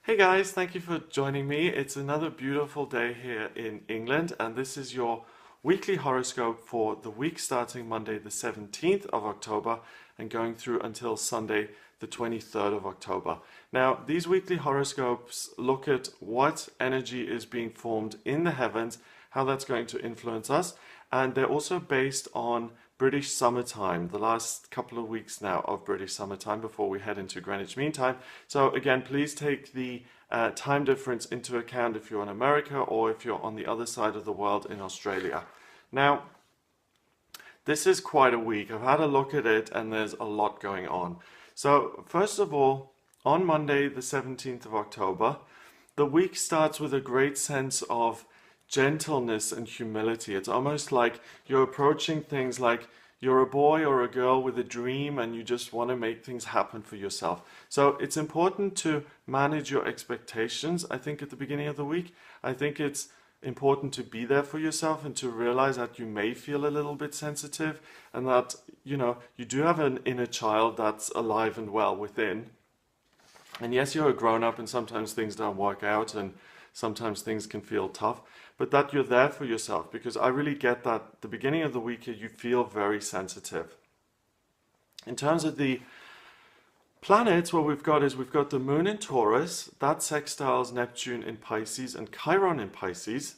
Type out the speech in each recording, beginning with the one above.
Hey guys, thank you for joining me. It's another beautiful day here in England, and this is your weekly horoscope for the week starting Monday, the 17th of October, and going through until Sunday, the 23rd of October. Now, these weekly horoscopes look at what energy is being formed in the heavens, how that's going to influence us, and they're also based on British summertime, the last couple of weeks now of British summertime before we head into Greenwich Mean Time. So again, please take the time difference into account if you're in America or if you're on the other side of the world in Australia. Now, this is quite a week. I've had a look at it and there's a lot going on. So first of all, on Monday, the 17th of October, the week starts with a great sense of gentleness and humility. It's almost like you're approaching things like you're a boy or a girl with a dream and you just want to make things happen for yourself. So it's important to manage your expectations, I think, at the beginning of the week. I think it's important to be there for yourself and to realize that you may feel a little bit sensitive and that, you do have an inner child that's alive and well within. And yes, you're a grown up and sometimes things don't work out and sometimes things can feel tough, but that you're there for yourself, because I really get that the beginning of the week you feel very sensitive. In terms of the planets, what we've got the moon in Taurus, that sextiles Neptune in Pisces and Chiron in Pisces.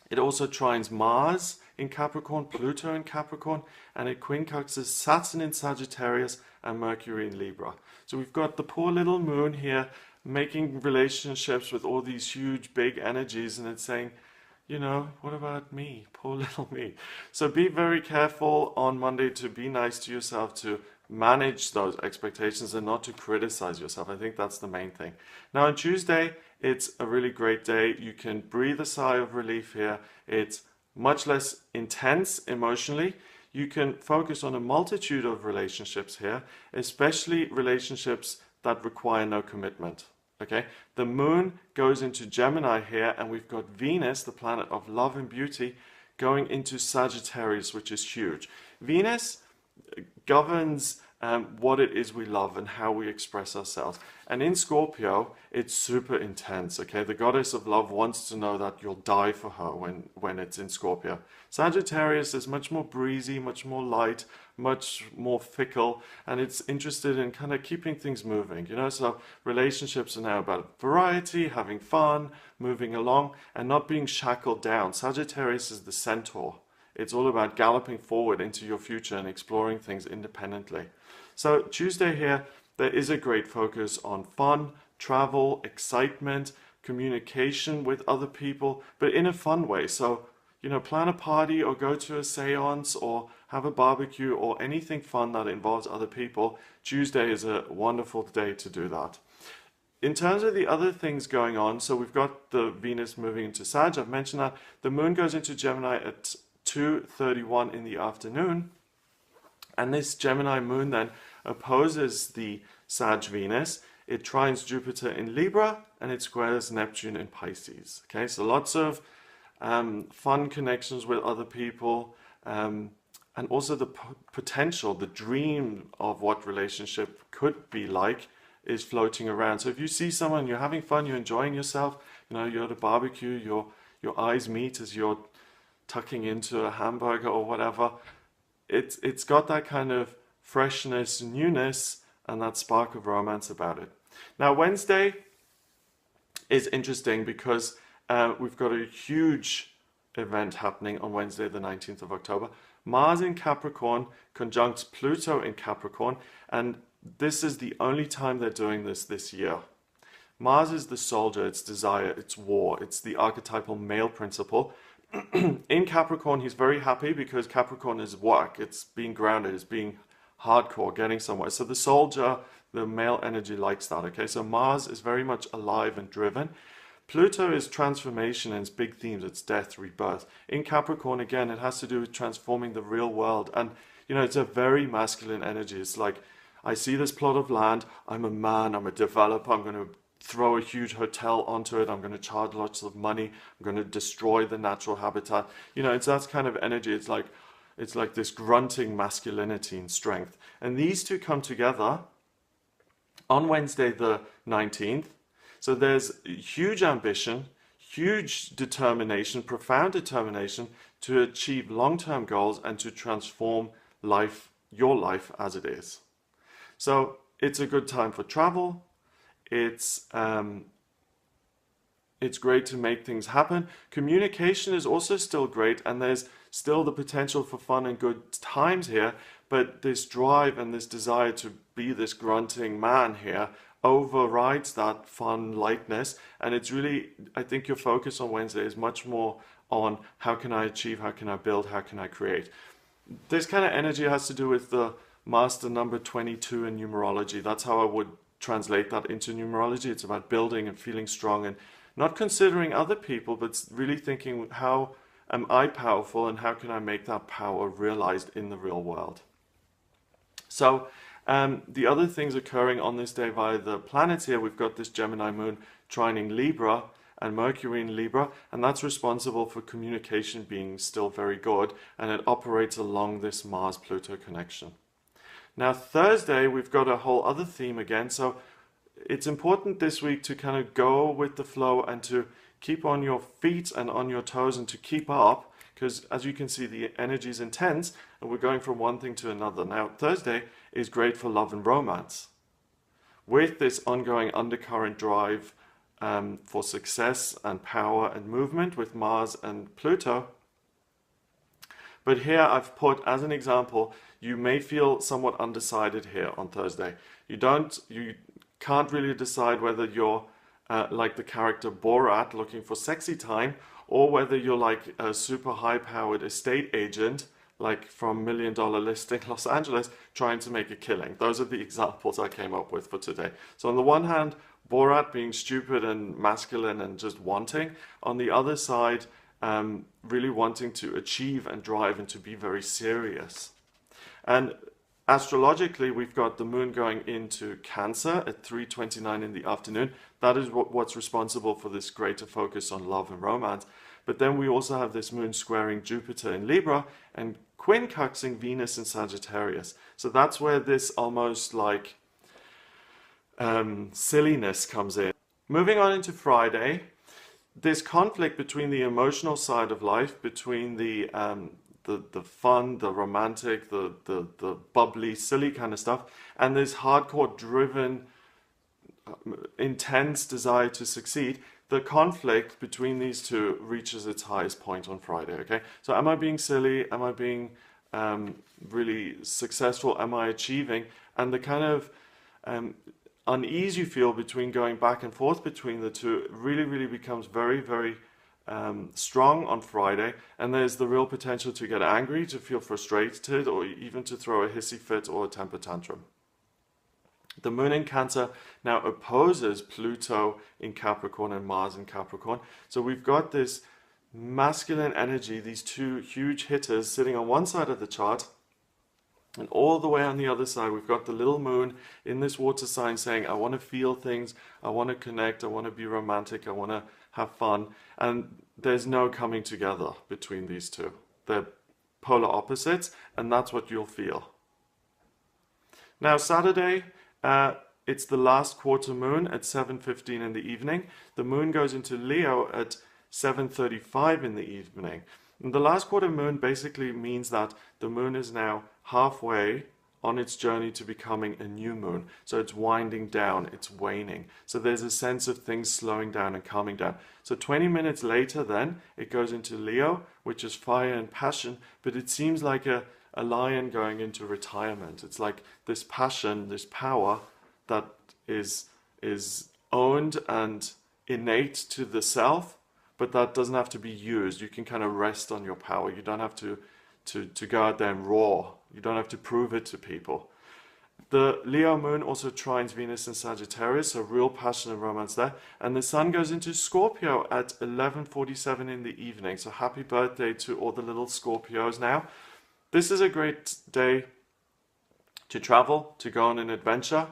It also trines Mars in Capricorn, Pluto in Capricorn, and it quincunxes Saturn in Sagittarius and Mercury in Libra. So we've got the poor little moon here making relationships with all these huge, big energies, and it's saying, what about me? Poor little me. So be very careful on Monday to be nice to yourself, to manage those expectations and not to criticize yourself. I think that's the main thing. Now on Tuesday, it's a really great day. You can breathe a sigh of relief here. It's much less intense emotionally. You can focus on a multitude of relationships here, especially relationships that require no commitment. Okay, the moon goes into Gemini here, and we've got Venus, the planet of love and beauty, going into Sagittarius, which is huge. Venus governs what it is we love and how we express ourselves. And in Scorpio, it's super intense, okay? The goddess of love wants to know that you'll die for her when it's in Scorpio. Sagittarius is much more breezy, much more light, much more fickle, and it's interested in kind of keeping things moving, So relationships are now about variety, having fun, moving along, and not being shackled down. Sagittarius is the centaur. It's all about galloping forward into your future and exploring things independently. So Tuesday here, there is a great focus on fun, travel, excitement, communication with other people, but in a fun way. So, plan a party or go to a seance or have a barbecue or anything fun that involves other people. Tuesday is a wonderful day to do that. In terms of the other things going on, so we've got the Venus moving into Sag. I've mentioned that. The moon goes into Gemini at 2:31 in the afternoon, and this Gemini moon then opposes the Sag Venus. It trines Jupiter in Libra and it squares Neptune in Pisces. Okay, so lots of fun connections with other people, and also the potential, the dream of what relationship could be like is floating around. So if you see someone, you're having fun, you're enjoying yourself, you're at a barbecue, your eyes meet as you're tucking into a hamburger or whatever, it's got that kind of freshness, newness, and that spark of romance about it. Now Wednesday is interesting because we've got a huge event happening on Wednesday the 19th of October. Mars in Capricorn conjuncts Pluto in Capricorn, and this is the only time they're doing this year. Mars is the soldier, it's desire, it's war, it's the archetypal male principle. In Capricorn, he's very happy because Capricorn is work. It's being grounded, it's being hardcore, getting somewhere. So the soldier, the male energy likes that, okay? So Mars is very much alive and driven. Pluto is transformation and its big themes. It's death, rebirth. In Capricorn, again, it has to do with transforming the real world. And, it's a very masculine energy. It's like, I see this plot of land. I'm a man. I'm a developer. I'm going to throw a huge hotel onto it. I'm going to charge lots of money. I'm going to destroy the natural habitat. It's that kind of energy. It's like this grunting masculinity and strength. And these two come together on Wednesday the 19th. So there's huge ambition, huge determination, profound determination to achieve long-term goals and to transform life, your life as it is. So it's a good time for travel. It's great to make things happen. Communication is also still great, and there's still the potential for fun and good times here, but this drive and this desire to be this grunting man here overrides that fun lightness, and it's really, I think your focus on Wednesday is much more on how can I achieve, how can I build, how can I create. This kind of energy has to do with the master number 22 in numerology. That's how I would translate that into numerology. It's about building and feeling strong and not considering other people, but really thinking, how am I powerful and how can I make that power realized in the real world? So the other things occurring on this day via the planets here, we've got this Gemini moon trining Libra and Mercury in Libra, and that's responsible for communication being still very good, and it operates along this Mars-Pluto connection. Now Thursday, we've got a whole other theme again, so it's important this week to kind of go with the flow and to keep on your feet and on your toes and to keep up, because as you can see, the energy is intense and we're going from one thing to another. Now, Thursday is great for love and romance. With this ongoing undercurrent drive for success and power and movement with Mars and Pluto. But here I've put as an example, you may feel somewhat undecided here on Thursday. You can't really decide whether you're like the character Borat looking for sexy time, or whether you're like a super high-powered estate agent like from $1 Million Listing Los Angeles trying to make a killing. Those are the examples I came up with for today. So on the one hand, Borat being stupid and masculine and just wanting. On the other side, really wanting to achieve and drive and to be very serious. And astrologically, we've got the moon going into Cancer at 3:29 in the afternoon. That is what's responsible for this greater focus on love and romance. But then we also have this moon squaring Jupiter in Libra and quincunxing Venus in Sagittarius. So that's where this almost like silliness comes in. Moving on into Friday, this conflict between the emotional side of life, between the fun, the romantic, the bubbly, silly kind of stuff, and this hardcore driven, intense desire to succeed, the conflict between these two reaches its highest point on Friday, okay? So am I being silly? Am I being really successful? Am I achieving? And the kind of unease you feel between going back and forth between the two really becomes very, very strong on Friday, and there's the real potential to get angry, to feel frustrated, or even to throw a hissy fit or a temper tantrum. The moon in Cancer now opposes Pluto in Capricorn and Mars in Capricorn. So we've got this masculine energy, these two huge hitters sitting on one side of the chart, and all the way on the other side, we've got the little moon in this water sign saying, I want to feel things, I want to connect, I want to be romantic, I want to have fun. And there's no coming together between these two. They're polar opposites, and that's what you'll feel. Now, Saturday, it's the last quarter moon at 7:15 in the evening. The moon goes into Leo at 7:35 in the evening. And the last quarter moon basically means that the moon is now halfway on its journey to becoming a new moon. So it's winding down, it's waning. So there's a sense of things slowing down and calming down. So 20 minutes later then, it goes into Leo, which is fire and passion, but it seems like a lion going into retirement. It's like this passion, this power that is owned and innate to the self, but that doesn't have to be used. You can kind of rest on your power. You don't have to go out there and roar. You don't have to prove it to people. The Leo moon also trines Venus and Sagittarius, so real passion and romance there. And the sun goes into Scorpio at 11:47 in the evening. So happy birthday to all the little Scorpios now. This is a great day to travel, to go on an adventure,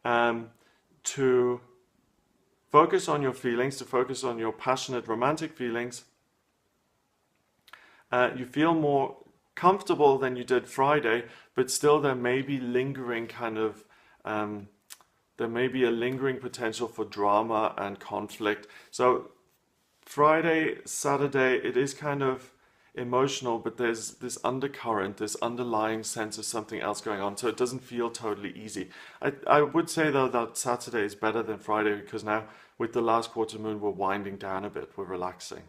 to focus on your feelings, to focus on your passionate romantic feelings. You feel more comfortable than you did Friday, but still there may be lingering kind of there may be a lingering potential for drama and conflict. So Friday, Saturday, it is kind of emotional, but there's this undercurrent, this underlying sense of something else going on, so it doesn't feel totally easy. I would say though that Saturday is better than Friday because now with the last quarter moon we're winding down a bit, we're relaxing.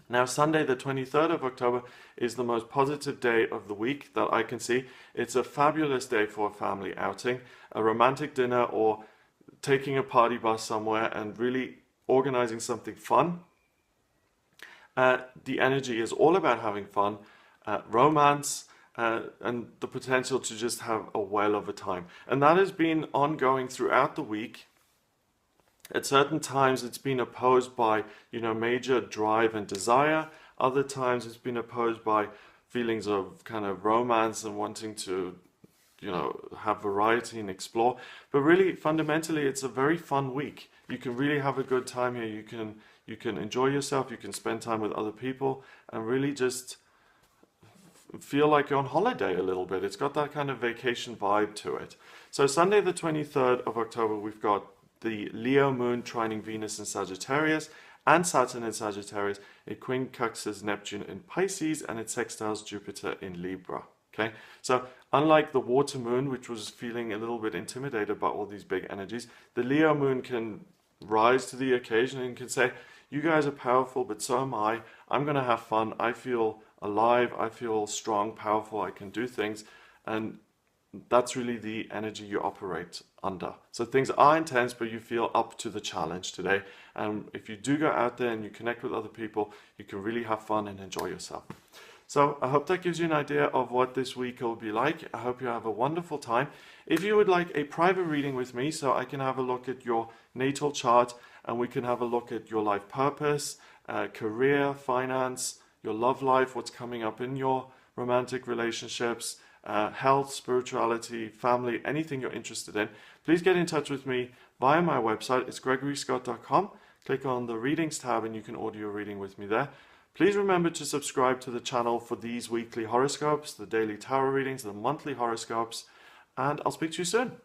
Now Sunday the 23rd of October is the most positive day of the week that I can see. It's a fabulous day for a family outing, a romantic dinner, or taking a party bus somewhere and really organizing something fun. The energy is all about having fun, romance, and the potential to just have a whale of a time. And that has been ongoing throughout the week. At certain times it's been opposed by, major drive and desire. Other times it's been opposed by feelings of kind of romance and wanting to, have variety and explore. But really, fundamentally, it's a very fun week. You can really have a good time here. You can enjoy yourself. You can spend time with other people and really just feel like you're on holiday a little bit. It's got that kind of vacation vibe to it. So Sunday the 23rd of October, we've got the Leo moon trining Venus in Sagittarius and Saturn in Sagittarius. It quincunxes Neptune in Pisces and it sextiles Jupiter in Libra. Okay, so unlike the water moon, which was feeling a little bit intimidated by all these big energies, the Leo moon can rise to the occasion and can say, you guys are powerful, but so am I. I'm going to have fun. I feel alive. I feel strong, powerful. I can do things. And that's really the energy you operate under. So things are intense, but you feel up to the challenge today. And if you do go out there and you connect with other people, you can really have fun and enjoy yourself. So I hope that gives you an idea of what this week will be like. I hope you have a wonderful time. If you would like a private reading with me so I can have a look at your natal chart and we can have a look at your life purpose, career, finance, your love life, what's coming up in your romantic relationships, health, spirituality, family, anything you're interested in, please get in touch with me via my website. It's gregoryscott.com. Click on the readings tab and you can order your reading with me there. Please remember to subscribe to the channel for these weekly horoscopes, the daily tarot readings, the monthly horoscopes, and I'll speak to you soon.